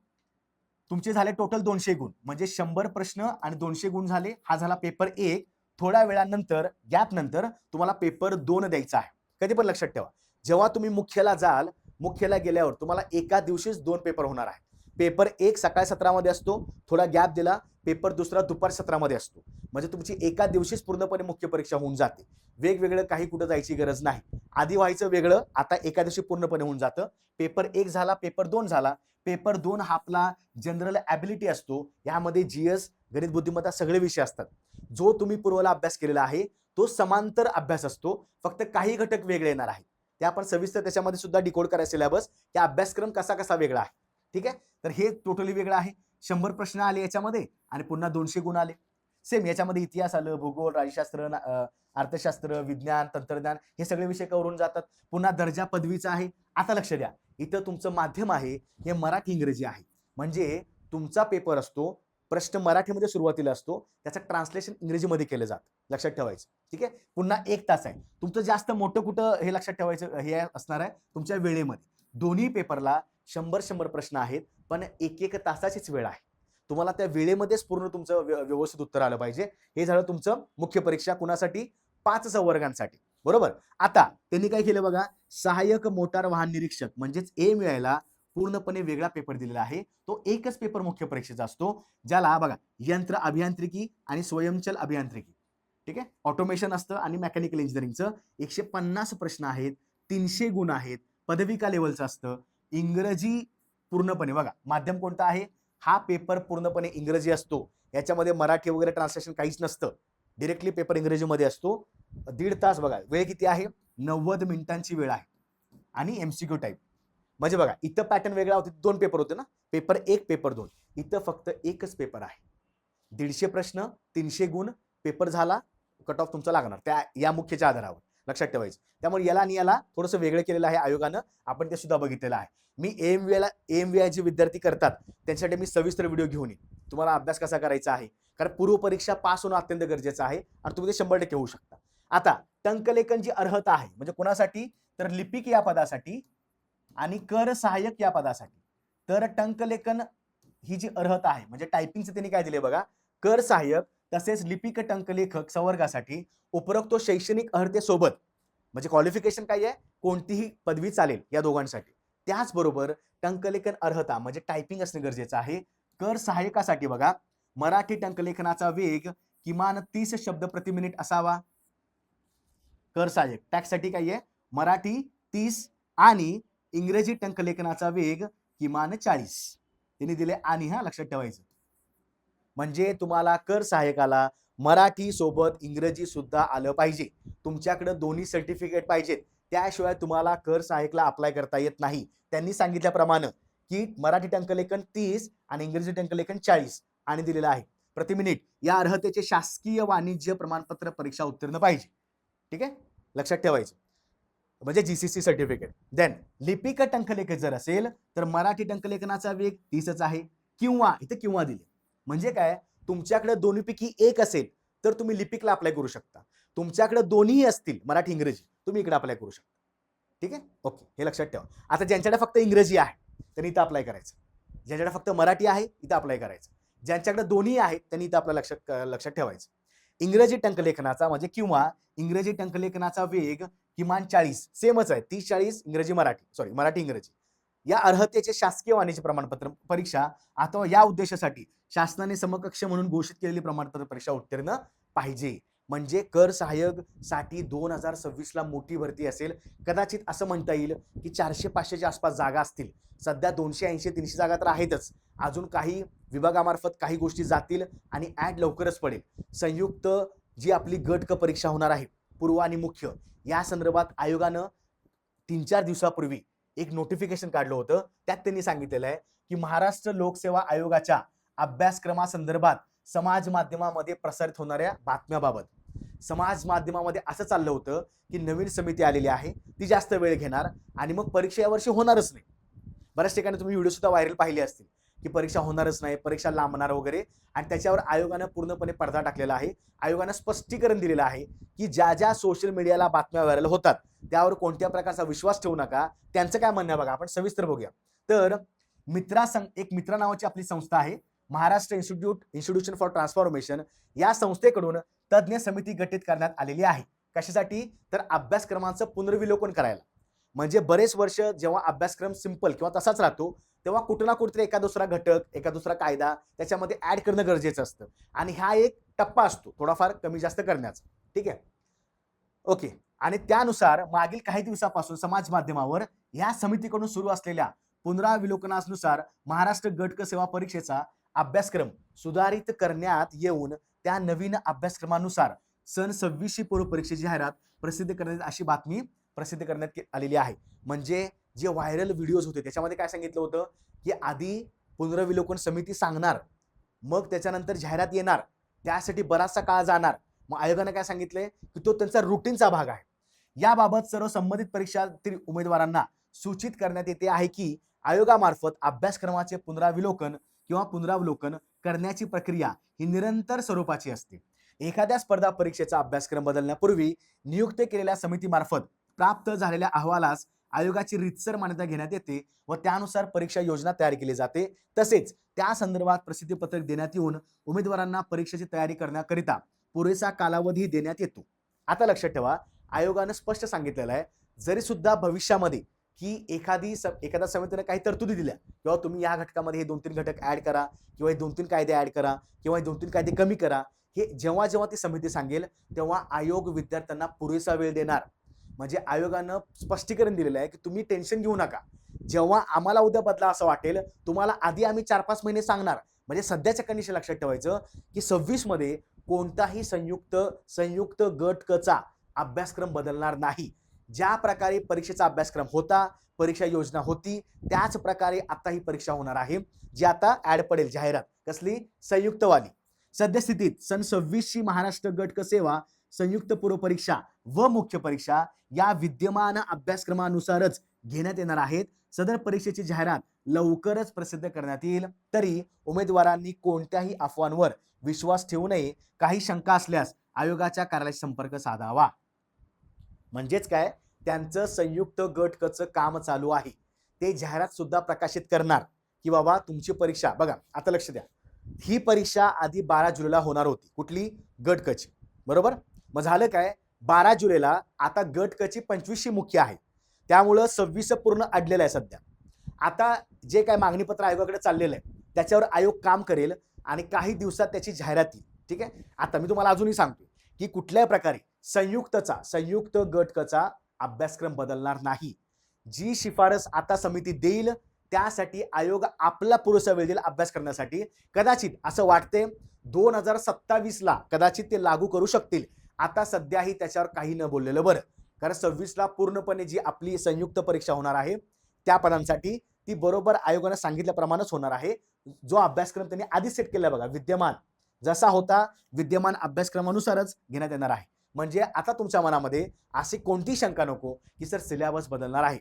तुमचे झाले टोटल 200 गुण, म्हणजे 100 प्रश्न आणि 200 गुण झाले. हा झाला पेपर 1. थोड्या वेळानंतर, गॅप नंतर तुम्हाला पेपर 2 द्यायचा आहे. कधी पण लक्षात ठेवा, जेव्हा तुम्ही मुख्यला जाल, मुख्यला गेल्यावर तुम्हाला एका दिवशीच 2 पेपर होणार आहे. पेपर 1 सकाळी 17 मध्ये असतो, थोडा गॅप दिला, पेपर दुसरा दुपारी 17 मध्ये असतो. म्हणजे तुमची एका दिवशीच पूर्णपणे मुख्य परीक्षा होऊन जाते. वेगवेगळं काही कुठं जायची गरज नाही. आधी व्हायचं वेगळं, आता एका दिवशी पूर्णपणे होऊन जातं. पेपर 1 झाला, पेपर 2 झाला. पेपर 2 हा आपला जनरल ॲबिलिटी असतो. यामध्ये जीएस, गणित बुद्धिमत्ता सगळे विषय असतात. जो तुम्ही पूर्वला अभ्यास केलेला आहे तो समांतर अभ्यास असतो, फक्त काही घटक वेगळे येणार आहेत. ते आपण सविस्तर त्याच्यामध्ये सुद्धा डिकोड करायचा सिलेबस, त्या अभ्यासक्रम कसा कसा वेगळा आहे. ठीक आहे. तर हे टोटली वेगळं आहे. 100 प्रश्न आले याच्यामध्ये आणि पुन्हा 200 गुण आले. सेम याच्यामध्ये इतिहास आलं, भूगोल, राज्यशास्त्र, अर्थशास्त्र, विज्ञान, तंत्रज्ञान हे सगळे विषय कव्हर होऊन जातात. पुन्हा दर्जा पदवीचा आहे. आता लक्ष द्या, इथं तुमचं माध्यम आहे हे मराठी इंग्रजी आहे. म्हणजे तुमचा पेपर असतो, प्रश्न मराठीमध्ये सुरुवातीला असतो, त्याचं ट्रान्सलेशन इंग्रजीमध्ये केलं जातं. लक्षात ठेवायचं. ठीक आहे. पुन्हा 1 तास आहे. तुमचं जास्त मोठं कुठं हे लक्षात ठेवायचं, हे असणार आहे तुमच्या वेळेमध्ये. दोन्ही पेपरला 100 प्रश्न आहेत, पण 1 तासाचीच वेळ आहे. तुम्हाला त्या वेळेमध्येच पूर्ण तुमचं व्यवस्थित उत्तर आलं पाहिजे. हे झालं तुमचं मुख्य परीक्षा. कुणासाठी? 5 संवर्गांसाठी. बरोबर. आता त्यांनी काय केलं बघा, सहाय्यक मोटार वाहन निरीक्षक म्हणजेच एएमव्हीआयला पूर्णपणे वेगळा पेपर दिलेला आहे. तो एकच पेपर मुख्य परीक्षेचा असतो, ज्याला बघा यंत्र अभियांत्रिकी आणि स्वयंचल अभियांत्रिकी ठीक आहे. ऑटोमेशन असतं आणि मेकॅनिकल इंजिनिअरिंगचं 150 प्रश्न आहेत, 300 गुण आहेत, पदविका लेवलचं असतं. इंग्रजी पूर्णपणे बघा, माध्यम कोणतं आहे? हा पेपर पूर्णपणे इंग्रजी असतो. याच्यामध्ये मराठी वगैरे ट्रान्सलेशन काहीच नसतं. डिरेक्टली पेपर इंग्रजीमध्ये असतो. 1.5 तास बघा, वेळ किती आहे? 90 मिनिटांची वेळ आहे आणि एमसीक्यू टाईप. म्हणजे बघा, इथं पॅटर्न वेगळा होते, 2 पेपर होते ना, पेपर 1 पेपर 2. इथं फक्त एकच पेपर आहे. 150 प्रश्न, 300 गुण, पेपर झाला, कट ऑफ तुमचा लागणार त्या या मुख्यच्या आधारावर, लक्षात ठेवायचं. त्यामुळे याला आणि याला थोडंसं वेगळं केलेलं आहे आयोगानं, आपण ते सुद्धा बघितलेलं आहे. मी एएमव्हीआय जे विद्यार्थी करतात त्यांच्यासाठी मी सविस्तर व्हिडिओ घेऊन येईन. तुम्हाला अभ्यास कसा करायचा आहे, कारण पूर्व परीक्षा पास होणं अत्यंत गरजेचं आहे आणि तुम्ही ते 100% होऊ शकता. आता टंकलेखन जी अर्हता आहे म्हणजे कोणासाठी? तर लिपिक या पदासाठी आणि कर सहाय्यक या पदासाठी. तर टंकलेखन ही जी अर्हता आहे म्हणजे टायपिंगचं त्यांनी काय दिले बघा, कर सहाय्यक तसेच लिपिक टंकलेखक संवर्गासाठी उपरोक्त शैक्षणिक अर्हतेसोबत म्हणजे क्वालिफिकेशन काय आहे? कोणतीही पदवी चालेल या दोघांसाठी. त्याचबरोबर टंकलेखन अर्हता म्हणजे टायपिंग असणे गरजेचं आहे. कर सहाय्यकासाठी बघा, मराठी टंकलेखनाचा वेग किमान 30 शब्द प्रति मिनिट असावा. कर सहाय्यक टॅक्ससाठी काय आहे? मराठी 30 आणि इंग्रजी टंकलेखनाचा वेग किमान 40. त्यांनी दिले आणि हा लक्षात ठेवायचं. म्हणजे तुम्हाला कर सहाय्यकाला मराठी सोबत इंग्रजी सुद्धा आलं पाहिजे. तुमच्याकडे दोन्ही सर्टिफिकेट पाहिजेत. त्याशिवाय तुम्हाला कर सहाय्यकला अप्लाय करता येत नाही. त्यांनी सांगितल्याप्रमाणे की मराठी टंकलेखन 30 आणि इंग्रजी टंकलेखन 40 आणि दिलेलं आहे प्रति मिनिट. या अर्हतेचे शासकीय वाणिज्य प्रमाणपत्र परीक्षा उत्तीर्ण पाहिजे. ठीक आहे, लक्षात ठेवायचं. म्हणजे जीसीसी सर्टिफिकेट. देन लिपिक टंकलेखन जर असेल तर मराठी टंकलेखनाचा वेग 30च आहे किंवा इथे किंवा दिले म्हणजे काय, तुमच्याकडे दोन्हीपैकी एक असेल तर तुम्ही लिपिकला अप्लाय करू शकता. तुमच्याकडे दोन्ही असतील मराठी इंग्रजी, तुम्ही इकडे अप्लाय करू शकता. ठीक आहे, ओके, हे लक्षात ठेवा. आता ज्यांच्याकडे फक्त इंग्रजी आहे त्यांनी इथं अप्लाय करायचं, ज्यांच्याकडे फक्त मराठी आहे इथं अप्लाय करायचं, ज्यांच्याकडे दोन्ही आहेत त्यांनी इथं आपल्या लक्षात ठेवायचं. इंग्रजी टंकलेखनाचा म्हणजे किंवा इंग्रजी टंकलेखनाचा वेग किमान 40 सेमच आहे, 30-40 इंग्रजी मराठी, सॉरी मराठी इंग्रजी. या अर्हतेचे शासकीय वाणिज्य प्रमाणपत्र परीक्षा अथवा या उद्देशासाठी शासनाने समकक्ष म्हणून घोषित केलेली प्रमाणपत्र परीक्षा उत्तीर्ण पाहिजे. म्हणजे कर सहाय्यक साठी 2026 ला मोठी भरती असेल. कदाचित असं म्हणता येईल की 400-500च्या आसपास जागा असतील. सध्या 280-300 जागा तर आहेतच. अजून काही विभागामार्फत काही गोष्टी जातील आणि ऍड लवकरच पडेल. संयुक्त जी आपली गट क परीक्षा होणार आहे पूर्व आणि मुख्य, या संदर्भात आयोगानं 3-4 दिवसापूर्वी एक नोटिफिकेशन काढलं होतं. त्यात त्यांनी सांगितलेलं आहे की महाराष्ट्र लोकसेवा आयोगाच्या अभ्यासक्रमासंदर्भात समाज माध्यमामध्ये प्रसारित होणाऱ्या बातम्याबाबत, समाज माध्यमामध्ये असं चाललं होतं की नवीन समिती आलेली आहे, ती जास्त वेळ घेणार आणि मग परीक्षा यावर्षी होणारच नाही. बऱ्याच ठिकाणी तुम्ही व्हिडिओ सुद्धा व्हायरल पाहिले असतील की परीक्षा होणारच नाही, परीक्षा लांबणार वगैरे, आणि त्याच्यावर आयोगानं पूर्णपणे पडदा टाकलेला आहे. आयोगानं स्पष्टीकरण दिलेलं आहे की ज्या ज्या सोशल मीडियाला बातम्या व्हायरल होतात त्यावर कोणत्या प्रकारचा विश्वास ठेवू नका. त्यांचं काय म्हणणं बघा, आपण सविस्तर बघूया. तर एक मित्रा नावाची आपली संस्था आहे, महाराष्ट्र इन्स्टिट्यूशन फॉर ट्रान्सफॉर्मेशन. या संस्थेकडून तज्ज्ञ समिती गठीत करण्यात आलेली आहे. कशासाठी? तर अभ्यासक्रमांचं पुनर्विलोकन करायला. म्हणजे बरेच वर्ष जेव्हा अभ्यासक्रम सिंपल किंवा तसाच राहतो तेव्हा कुठे ना कुठेतरी एका दुसरा घटक, एका दुसरा कायदा त्याच्यामध्ये ऍड करणं गरजेचं असतं आणि हा एक टप्पा असतो थोडाफार कमी जास्त करण्याचा. ठीक आहे, ओके. आणि त्यानुसार मागील काही दिवसापासून समाज माध्यमावर या समितीकडून सुरू असलेल्या पुनराविलोकनानुसार महाराष्ट्र गट सेवा परीक्षेचा अभ्यासक्रम सुधारित करण्यात येऊन त्या नवीन अभ्यासक्रमानुसार सन 26 पूर्व परीक्षेची जाहिरात प्रसिद्ध करण्यात अशी बातमी प्रसिद्ध करण्यात आलेली आहे. म्हणजे जे व्हायरल व्हिडिओज होते त्याच्यामध्ये काय सांगितलं होतं की आधी पुनर्विलोकन समिती सांगणार, मग त्याच्यानंतर जाहिरात येणार, त्यासाठी बराचसा काळ जाणार. मग आयोगाने काय सांगितलंय की तो त्यांचा रुटीनचा भाग आहे. याबाबत सर्व संबंधित परीक्षार्थी उमेदवारांना सूचित करण्यात येते आहे की आयोगामार्फत अभ्यासक्रमाचे पुनरावलोकन करण्याची प्रक्रिया ही निरंतर स्वरूपाची असते. एखाद्या स्पर्धा परीक्षेचा अभ्यासक्रम बदलण्यापूर्वी नियुक्त केलेल्या समितीमार्फत प्राप्त झालेल्या अहवालास आयोगाची रीतसर मान्यता घेण्यात येते व त्यानुसार परीक्षा योजना तयार केली जाते. तसेच त्या संदर्भात प्रसिद्धीपत्रक देण्यात येऊन उमेदवारांना परीक्षेची तयारी करण्याकरिता पुरेसा कालावधी देण्यात येतो. आता लक्षात ठेवा, आयोगानं स्पष्ट सांगितलेलं आहे जरी सुद्धा भविष्यामध्ये की एखाद्या समितीने काही तरतुदी दिल्या किंवा तुम्ही या घटकामध्ये हे 2-3 घटक ऍड करा किंवा हे 2-3 कायदे ऍड करा किंवा हे 2-3 कायदे कमी करा, हे जेव्हा जेव्हा ती समिती सांगेल तेव्हा आयोग विद्यार्थ्यांना पुरेसा वेळ देणार. म्हणजे आयोगानं स्पष्टीकरण दिलेलं आहे की तुम्ही टेन्शन घेऊ नका. जेव्हा आम्हाला उद्या बदला असं वाटेल, तुम्हाला आधी आम्ही 4-5 महिने सांगणार. म्हणजे सध्याच्या कंडिशन लक्षात ठेवायचं की 26 मध्ये कोणताही संयुक्त गट कचा अभ्यासक्रम बदलणार नाही. ज्या प्रकारे परीक्षेचा अभ्यासक्रम होता, परीक्षा योजना होती, त्याच प्रकारे आता ही परीक्षा होणार आहे, जी आता ऍड पडेल जाहिरात. कसली? संयुक्तवाली. सद्यस्थितीत सन 26 ची महाराष्ट्र गट क सेवा संयुक्त पूर्व परीक्षा व मुख्य परीक्षा या विद्यमान अभ्यासक्रमानुसारच घेण्यात येणार आहेत. सदर परीक्षेची जाहिरात लवकरच प्रसिद्ध करण्यात येईल. तरी उमेदवारांनी कोणत्याही अफवांवर विश्वास ठेवू नये. काही शंका असल्यास आयोगाच्या कार्यालयाशी संपर्क साधावा. म्हणजेच काय, त्यांचं संयुक्त गट कचं काम चालू आहे. ते जाहिरात सुद्धा प्रकाशित करणार की बाबा तुमची परीक्षा बघा. आता लक्ष द्या, ही परीक्षा आधी 12 जुलैला होणार होती. कुठली? गट कची. बरोबर. मग झालं काय, 12 जुलैला आता गट कची 25शी मुख्य आहे. त्यामुळं 26 पूर्ण अडलेलं आहे सध्या. आता जे काय मागणीपत्र आयोगाकडे चाललेलं आहे त्याच्यावर आयोग काम करेल आणि काही दिवसात त्याची जाहिरात येईल. ठीक आहे. आता मी तुम्हाला अजूनही सांगतो की कुठल्याही प्रकारे संयुक्त गट कचा अभ्यासक्रम बदलणार नाही. जी शिफारस आता समिती देईल त्यासाठी आयोग आपला पुरेसा वेळ देईल अभ्यास करण्यासाठी. कदाचित असं वाटते 2027ला कदाचित ते लागू करू शकतील. आता सध्याही त्याच्यावर काही न बोललेलं बरं. कारण 26ला पूर्णपणे जी आपली संयुक्त परीक्षा होणार आहे त्या पदांसाठी ती बरोबर आयोगाने सांगितल्याप्रमाणेच होणार आहे. जो अभ्यासक्रम त्यांनी आधी सेट केला बघा, विद्यमान जसा होता विद्यमान अभ्यासक्रमानुसारच घेण्यात येणार आहे. म्हणजे आता तुमच्या मनामध्ये अशी कोणती शंका नको की सर सिलेबस बदलणार आहे.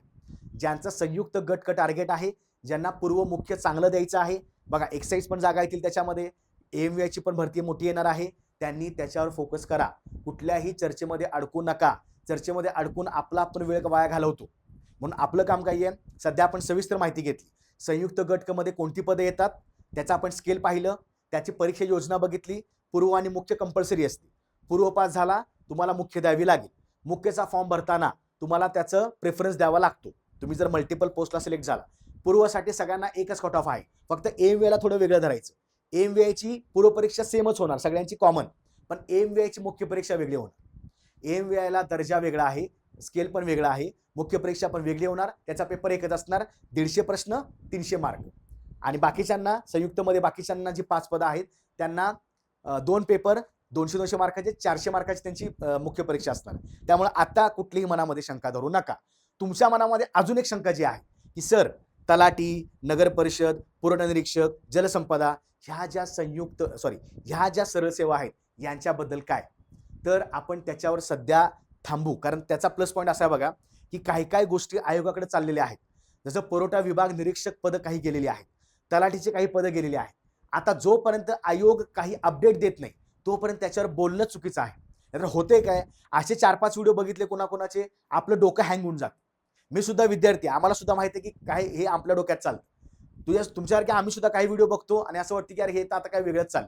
ज्यांचं संयुक्त गट टार्गेट आहे, ज्यांना पूर्व मुख्य चांगलं द्यायचं आहे, बघा एक्साइज पण जागा येतील त्याच्यामध्ये, AMVI पण भरती मोठी येणार आहे, त्यांनी त्याच्यावर फोकस करा. कुठल्याही चर्चेमध्ये अडकू नका. चर्चेमध्ये अडकून आपला आपण वेळ वाया घालवतो. म्हणून आपलं काम काय आहे, सध्या आपण सविस्तर माहिती घेतली. संयुक्त गट क मध्ये कोणती पदे येतात त्याचं आपण स्केल पाहिलं, त्याची परीक्षा योजना बघितली. पूर्व आणि मुख्य कंपल्सरी असते. पूर्व पास झाला तुम्हाला मुख्य द्यावी लागेल. मुख्यचा फॉर्म भरताना तुम्हाला त्याचं प्रेफरन्स द्यावा लागतो. तुम्ही जर मल्टिपल पोस्टला सिलेक्ट झाला. पूर्वसाठी सगळ्यांना एकच कट ऑफ आहे, फक्त AMVI थोडं वेगळं धरायचं. AMVI ची पूर्व परीक्षा सेमच होणार, सगळ्यांची कॉमन, पण AMVI ची मुख्य परीक्षा वेगळी होणार. AMVI ला दर्जा वेगळा आहे, स्केल पण वेगळा आहे, मुख्य परीक्षा पण वेगळी होणार. त्याचा पेपर एकच असणार, 150 प्रश्न 300 मार्क. आणि बाकीच्यांना संयुक्तमध्ये बाकीच्यांना जी 5 पदं आहेत त्यांना 2 पेपर 200-200 मार्काचे 400 मार्काची त्यांची मुख्य परीक्षा असणार. त्यामुळे आता कुठलीही मनामध्ये शंका धरू नका. तुमच्या मनामध्ये अजून एक शंका जी आहे की सर तलाठी, नगर परिषद, पुरवठा जलसंपदा ह्या ज्या सरळ सेवा आहेत यांच्याबद्दल काय, तर आपण त्याच्यावर सध्या थांबू. कारण त्याचा प्लस पॉईंट असा आहे बघा की काही गोष्टी आयोगाकडे चाललेल्या आहेत. जसं पुरवठा विभाग निरीक्षक पदं काही गेलेली आहेत, तलाठीचे काही पदं गेलेली आहेत. आता जोपर्यंत आयोग काही अपडेट देत नाही तोपर्यंत त्याच्यावर बोलणं चुकीचं आहे. तर होते काय, असे 4-5 व्हिडिओ बघितले कोणाकोणाचे आपलं डोकं हँग होऊन जातं. मी सुद्धा विद्यार्थी, आम्हाला सुद्धा माहिती आहे की काय हे आपल्या डोक्यात चालतं. तुमच्यासारखे आम्ही सुद्धा काही व्हिडिओ बघतो आणि असं वाटतं की अरे हे तर आता काय वेगळंच चाललं.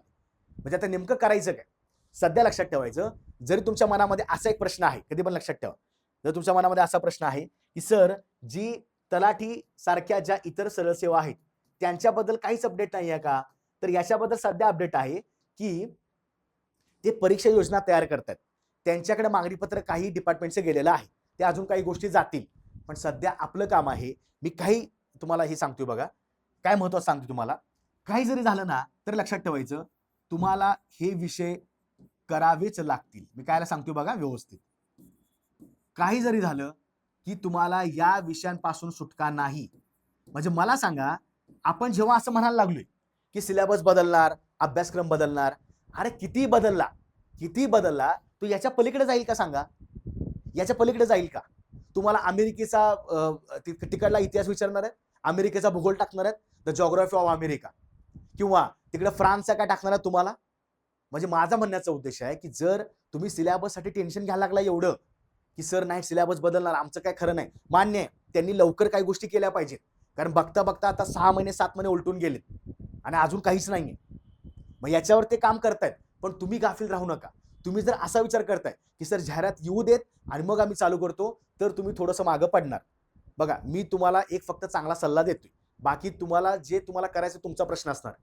म्हणजे आता नेमकं करायचं काय. सध्या लक्षात ठेवायचं, जरी तुमच्या मनामध्ये असा एक प्रश्न आहे, कधी पण लक्षात ठेवा, जर तुमच्या मनामध्ये असा प्रश्न आहे की सर जी तलाठी सारख्या ज्या इतर सरळ सेवा आहेत त्यांच्याबद्दल काहीच अपडेट नाही आहे का, तर याच्याबद्दल सध्या अपडेट आहे की ते परीक्षा योजना तयार करतात. त्यांच्याकडे मागणीपत्र काही डिपार्टमेंटचे गेलेलं आहे, ते अजून काही गोष्टी जातील. पण सध्या आपलं काम आहे, मी काही तुम्हाला हे सांगतोय बघा, काय महत्त्वाचं सांगतो तुम्हाला. काही जरी झालं ना तर लक्षात ठेवायचं तुम्हाला हे विषय करावेच लागतील. मी कायला सांगतोय बघा व्यवस्थित. काही जरी झालं की तुम्हाला या विषयांपासून सुटका नाही. म्हणजे मला सांगा, आपण जेव्हा असं म्हणायला लागलोय की सिलेबस बदलणार, अभ्यासक्रम बदलणार, अरे किती बदलला तो याच्या पलीकडे जाईल का सांगा. याच्या पलीकडे जाईल का. तुम्हाला अमेरिकेचा तिकडला इतिहास विचारणार आहेत, अमेरिकेचा भूगोल टाकणार आहेत, द जॉग्राफी ऑफ अमेरिका, किंवा तिकडे फ्रान्सचा काय टाकणार आहे तुम्हाला. म्हणजे माझा म्हणण्याचा उद्देश आहे की जर तुम्ही सिलेबससाठी टेन्शन घ्यायला लागला एवढं की सर नाही सिलेबस बदलणार, आमचं काय खरं नाही, मान्य आहे त्यांनी लवकर काही गोष्टी केल्या पाहिजेत. कारण बघता बघता आता 6 महिने 7 महिने उलटून गेलेत आणि अजून काहीच नाहीये. मग याच्यावर ते काम करतायत, पण तुम्ही गाफील राहू नका. तुम्ही जर असा विचार करताय की सर जाहिरात येऊ देत आणि मग आम्ही चालू करतो, तर तुम्ही थोडंसं मागं पडणार. बघा मी तुम्हाला एक फक्त चांगला सल्ला देतोय, बाकी तुम्हाला जे करायचं तुमचा प्रश्न असणार.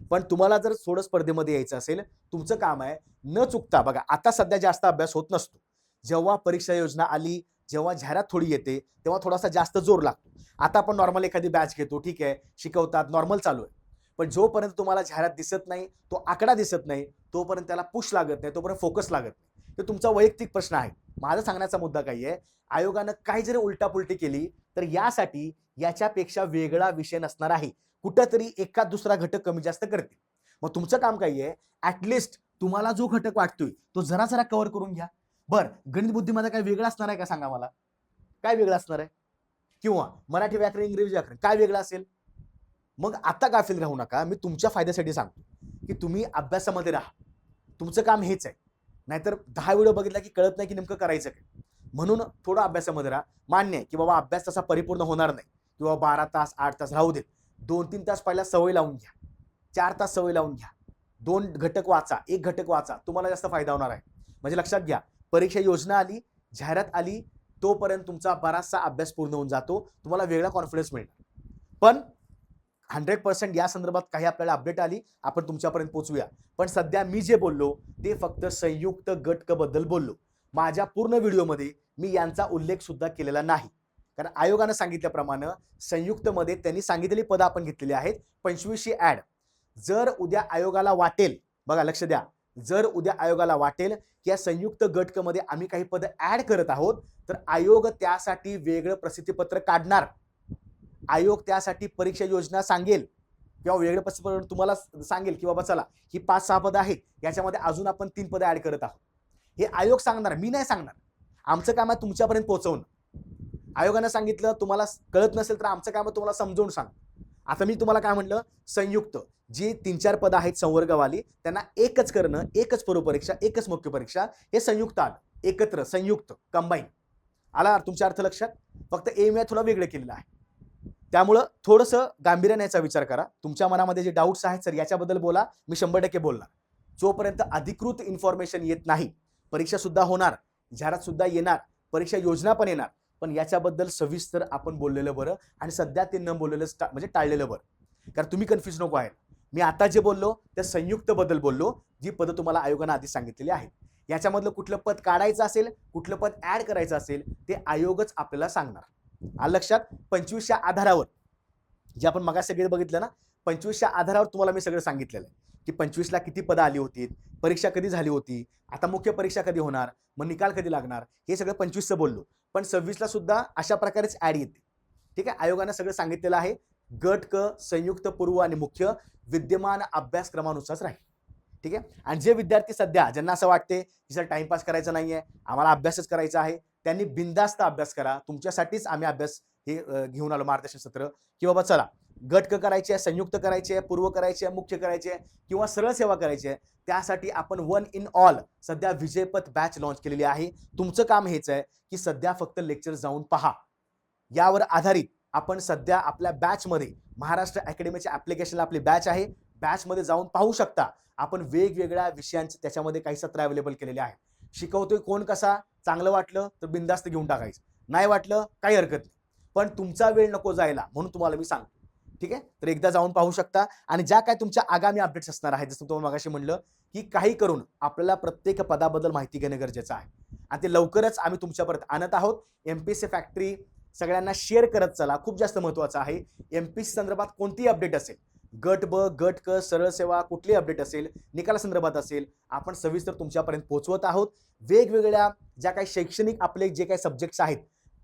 पण तुम्हाला जर थोडं स्पर्धेमध्ये यायचं असेल, तुमचं काम आहे न चुकता. बघा आता सध्या जास्त अभ्यास होत नसतो. जेव्हा परीक्षा योजना आली, जेव्हा जाहिरात थोडी येते, तेव्हा थोडासा जास्त जोर लागतो. आता आपण नॉर्मल एखादी बॅच घेतो, ठीक आहे, शिकवतात, नॉर्मल चालू आहे. पण जोपर्यंत तुम्हाला जाहिरात दिसत नाही, तो आकडा दिसत नाही, तोपर्यंत त्याला पुश लागत नाही, तोपर्यंत फोकस लागत नाही. ते तुमचा वैयक्तिक प्रश्न आहे. माझा सांगण्याचा मुद्दा काय आहे, आयोगानं काही जरी उलटापुलटी केली, तर यासाठी याच्यापेक्षा वेगळा विषय नसणार आहे. कुठेतरी एखाद दुसरा घटक कमी जास्त करते. मग तुमचं काम काय आहे, ऍटलिस्ट तुम्हाला जो घटक वाटतोय तो जरा जरा कव्हर करून घ्या. बरं, गणित बुद्धीमध्ये काय वेगळं असणार आहे का सांगा मला? काय वेगळं असणार आहे? किंवा मराठी व्याकरण, इंग्रजी व्याकरण काय वेगळं असेल? मग आता गाफील राहू नका. मी तुमच्या फायद्यासाठी सांगतो की तुम्ही अभ्यासामध्ये राहा. तुमचं काम हेच आहे. नाहीतर 10 व्हिडिओ बघितला की कळत नाही की नेमकं करायचं काय. म्हणून थोडं अभ्यासामध्ये राहा. मान्य आहे की बाबा अभ्यास तसा परिपूर्ण होणार नाही किंवा 12 तास 8 तास राहू देत. 2-3 तास पहिला सवय लावून घ्या. 4 तास सवय लावून घ्या. 2 घटक वाचा, 1 घटक वाचा, तुम्हाला जास्त फायदा होणार आहे. म्हणजे लक्षात घ्या, परीक्षा योजना आली, जाहिरात आली, तोपर्यंत तुमचा बराचसा अभ्यास पूर्ण होऊन जातो. तुम्हाला वेगळा कॉन्फिडन्स मिळणार. पण 100% या संदर्भात काही आपल्याला अपडेट आली, आपण तुमच्यापर्यंत पोहोचूया. पण सध्या मी जे बोललो ते फक्त संयुक्त गट क बद्दल बोललो. माझ्या पूर्ण व्हिडिओमध्ये मी यांचा उल्लेख सुद्धा केलेला नाही. कारण आयोगानं सांगितल्याप्रमाणे संयुक्तमध्ये त्यांनी सांगितलेली पदं आपण घेतलेली आहेत. 2500 ऍड. जर उद्या आयोगाला वाटेल, बघा लक्ष द्या, जर उद्या आयोगाला वाटेल की या संयुक्त गट क मध्ये आम्ही काही पदं ऍड करत आहोत, तर आयोग त्यासाठी वेगळं प्रसिद्धीपत्र काढणार. आयोग त्यासाठी परीक्षा योजना सांगेल किंवा वेगळं प्रसिद्धीपत्र तुम्हाला सांगेल की बाबा चला ही 5-6 पदं आहेत, याच्यामध्ये अजून आपण 3 पदं ऍड करत आहोत. हे आयोग सांगणार, मी नाही सांगणार. आमचं काम आहे तुमच्यापर्यंत पोहोचवणं. आयोगानं सांगितलं, तुम्हाला कळत नसेल तर आमचं काम आहे तुम्हाला समजावून सांग. आता मी तुम्हाला काय म्हटलं, संयुक्त जी 3-4 पदं आहेत संवर्गवाली, त्यांना एकच करणं, एकच पूर्वपरीक्षा, एकच मुख्य परीक्षा, हे संयुक्त आलं. एकत्र, संयुक्त, कंबाईन. आला तुमच्या अर्थ लक्षात? फक्त एम थोडा वेगळं केलेलं आहे. त्यामुळं थोडंसं गांभीर्याने याचा विचार करा. तुमच्या मनामध्ये जे डाऊट्स आहेत सर याच्याबद्दल बोला, मी 100% बोलणार. जोपर्यंत अधिकृत इन्फॉर्मेशन येत नाही, परीक्षा सुद्धा होणार, जाहिरात सुद्धा येणार, परीक्षा योजना पण येणार, पण याच्याबद्दल सविस्तर आपण बोललेलं बरं आणि सध्या ते न बोललेलं म्हणजे टाळलेलं बरं. कारण तुम्ही कन्फ्युज नको आहे. मी आता जे बोललो त्या संयुक्त बद्दल बोललो, जी पदं तुम्हाला आयोगानं आधी सांगितलेली आहेत. याच्यामधलं कुठलं पद काढायचं असेल, कुठलं पद ऍड करायचं असेल, ते आयोगच आपल्याला सांगणार. आलं लक्षात? 25च्या आधारावर जे आपण मगाशी सगळे बघितलं ना, 25च्या आधारावर तुम्हाला मी सगळं सांगितलेलं आहे की 25ला किती पदं आली होती, परीक्षा कधी झाली होती, आता मुख्य परीक्षा कधी होणार, मग निकाल कधी लागणार, हे सगळं 25चं बोललो. पण 26ला सुद्धा अशा प्रकारेच ऍड येते. ठीक आहे, आयोगानं सगळं सांगितलेलं आहे. गट क, संयुक्त पूर्व आणि मुख्य विद्यमान अभ्यासक्रमानुसार राहील. ठीक आहे. आणि जे विद्यार्थी सध्या ज्यांना असं वाटते की सर टाइमपास करायचा नाहीये, आम्हाला अभ्यासच करायचा आहे, त्यांनी बिनधास्त अभ्यास करा. तुमच्यासाठीच आम्ही अभ्यास हे घेऊन आलो मार्गदर्शन सत्र की बाबा चला गट क करायची आहे, संयुक्त करायची आहे, पूर्व करायची आहे, मुख्य करायची आहे किंवा सरळ सेवा करायची आहे. त्यासाठी आपण 1 इन ऑल सध्या विजयपथ बॅच लॉन्च केलेली आहे. तुमचं काम हेच आहे की सध्या फक्त लेक्चर जाऊन पहा. यावर आधारित आपण सध्या आपल्या बॅचमध्ये महाराष्ट्र अकॅडमीच्या ऍप्लिकेशनला आपली बॅच आहे, बॅचमध्ये जाऊन पाहू शकता. आपण वेगवेगळ्या विषयांचे त्याच्यामध्ये काही सत्र अवेलेबल केलेले आहेत. शिकवतोय कोण कसा, चांगलं वाटलं तर बिनधास्त घेऊन टाकायचं, नाही वाटलं काही हरकत नाही. पण तुमचा वेळ नको जायला म्हणून तुम्हाला मी सांगतो. ठीक आहे, तर एकदा जाऊन पाहू शकता. आणि ज्या काय तुमच्या आगामी अपडेट्स असणार आहेत, जसं तुम्हाला मगाशी म्हणलं की काही करून आपल्याला प्रत्येक पदाबद्दल माहिती घेणं गरजेचं आहे आणि ते लवकरच आम्ही तुमच्यापर्यंत आणत आहोत. एमपीएससी फॅक्टरी सगळ्यांना शेअर करत चला, खूप जास्त महत्त्वाचं आहे. एमपीएससी संदर्भात कोणतीही अपडेट असेल, गट ब, गट क, सरळ सेवा कुठली अपडेट असेल, निकाला संदर्भात असेल, आपण सविस्तर तुमच्यापर्यंत पोहोचवत आहोत. वेगवेगळ्या ज्या काही शैक्षणिक आपले जे काही सब्जेक्ट्स आहेत,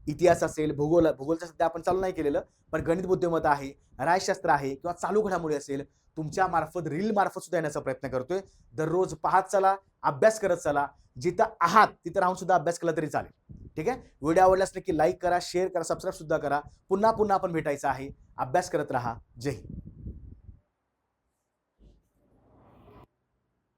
इतिहास असेल, भूगोलचं सध्या आपण चालू नाही केलेलं, पण गणित बुद्धिमत्ता आहे, राज्यशास्त्र आहे किंवा चालू घडामोडी असेल, तुमच्या मार्फत रील मार्फत सुद्धा येण्याचा प्रयत्न करतोय. दररोज पाहत चला, अभ्यास करत चला. जिथं आहात तिथं राहून सुद्धा अभ्यास केला तरी चालेल. ठीक आहे, व्हिडिओ आवडल्यास नक्की लाईक करा, शेअर करा, सबस्क्राईब सुद्धा करा. पुन्हा पुन्हा आपण भेटायचं आहे. अभ्यास करत राहा. जय हिंद.